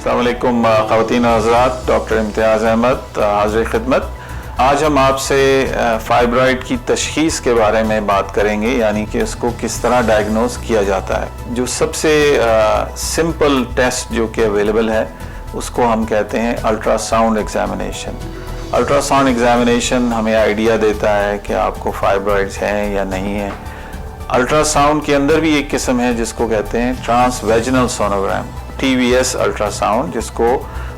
अस्सलाम वालेकुम ख़वातीन और हज़रात, डॉक्टर इम्तियाज़ अहमद हाज़िर खिदमत। आज हम आपसे फाइब्रॉइड की तशख़ीस के बारे में बात करेंगे, यानी कि उसको किस तरह डायग्नोस किया जाता है। जो सबसे सिंपल टेस्ट जो कि अवेलेबल है उसको हम कहते हैं अल्ट्रासाउंड एग्ज़ामिनेशन। अल्ट्रासाउंड एग्ज़ामिनेशन हमें आइडिया देता है कि आपको फाइब्रॉइड्स हैं या नहीं हैं। अल्ट्रासाउंड के अंदर भी एक किस्म है जिसको कहते हैं ट्रांसवेजिनल सोनोग्राम, TVS अल्ट्रासाउंड, जिसको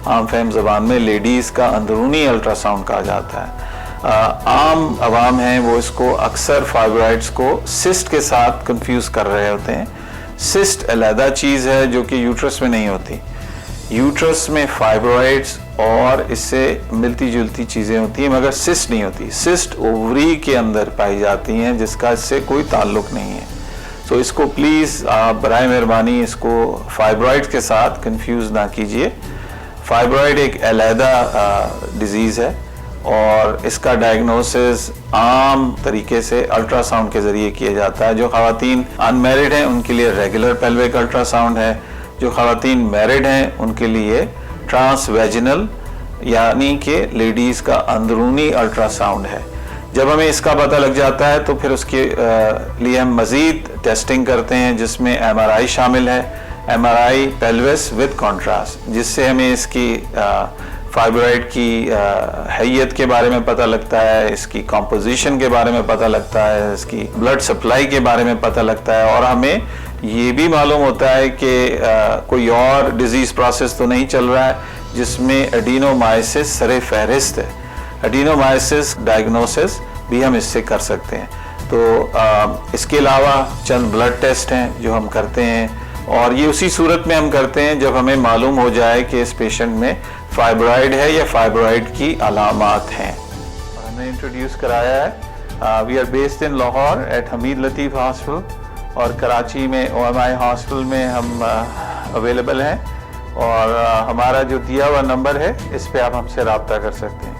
आम फहम ज़बान में लेडीज़ का अंदरूनी अल्ट्रासाउंड कहा जाता है। आम आवाम हैं वो इसको अक्सर फाइब्रॉइड्स को सिस्ट के साथ कंफ्यूज कर रहे होते हैं। सिस्ट अलहदा चीज़ है जो कि यूट्रस में नहीं होती। यूट्रस में फाइब्रॉइड्स और इससे मिलती जुलती चीज़ें होती हैं, मगर सिस्ट नहीं होती। सिस्ट ओवरी के अंदर पाई जाती हैं जिसका इससे कोई ताल्लुक़ नहीं है। तो इसको प्लीज़ आप बराए मेहरबानी इसको फाइब्रॉइड्स के साथ कंफ्यूज ना कीजिए। फाइब्रॉइड एक अलहदा डिज़ीज़ है और इसका डायग्नोसिस आम तरीके से अल्ट्रासाउंड के ज़रिए किया जाता है। जो ख़वातीन अनमैरिड हैं उनके लिए रेगुलर पेल्विक अल्ट्रासाउंड है, जो ख़वातीन मैरिड हैं उनके लिए ट्रांसवेजिनल यानी कि लेडीज़ का अंदरूनी अल्ट्रासाउंड है। जब हमें इसका पता लग जाता है तो फिर उसके लिए हम मज़ीद टेस्टिंग करते हैं जिसमें MRI शामिल है, MRI पेल्विस विद कॉन्ट्रास्ट, जिससे हमें इसकी फाइब्रॉइड की हैयत के बारे में पता लगता है, इसकी कॉम्पोजिशन के बारे में पता लगता है, इसकी ब्लड सप्लाई के बारे में पता लगता है, और हमें ये भी मालूम होता है कि कोई और डिजीज़ प्रोसेस तो नहीं चल रहा है जिसमें एडिनोमाइसिस सरे फहरिस्त है। एडिनोमाइसिस डायग्नोसिस भी हम इससे कर सकते हैं। तो इसके अलावा चंद ब्लड टेस्ट हैं जो हम करते हैं, और ये उसी सूरत में हम करते हैं जब हमें मालूम हो जाए कि इस पेशेंट में फाइब्रॉइड है या फाइब्रॉइड की अलामात हैं। हमने इंट्रोड्यूस कराया है, we are based in Lahore at Hameed Latif hospital, और कराची में OMI हॉस्पिटल में हम अवेलेबल हैं, और हमारा जो दिया हुआ नंबर है इस पे आप हमसे रब्ता कर सकते हैं।